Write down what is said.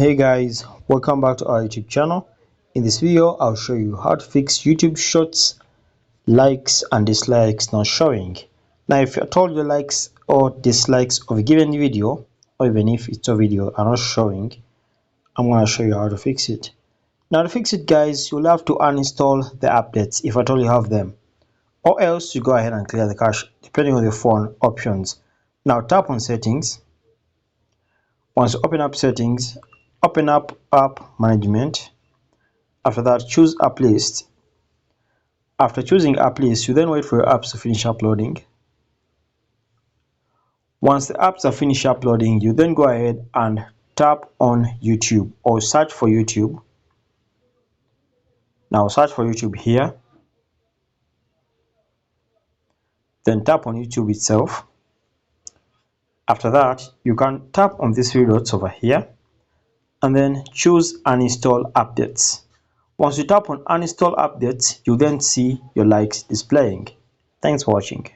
Hey guys, welcome back to our YouTube channel. In this video I'll show you how to fix YouTube shorts likes and dislikes not showing. Now if at all your likes or dislikes of a given video, or even if it's a video are not showing, I'm going to show you how to fix it. Now to fix it guys, you'll have to uninstall the updates if at all you have them, or else you go ahead and clear the cache depending on the phone options. Now tap on settings. Once you open up settings, open up app management. After that, choose app list. After choosing app list, you then wait for your apps to finish uploading. Once the apps are finished uploading, you then go ahead and tap on YouTube or search for YouTube. Now search for YouTube here. Then tap on YouTube itself. After that, you can tap on these three dots over here and then choose uninstall updates. Once you tap on uninstall updates, you then see your likes displaying. Thanks for watching.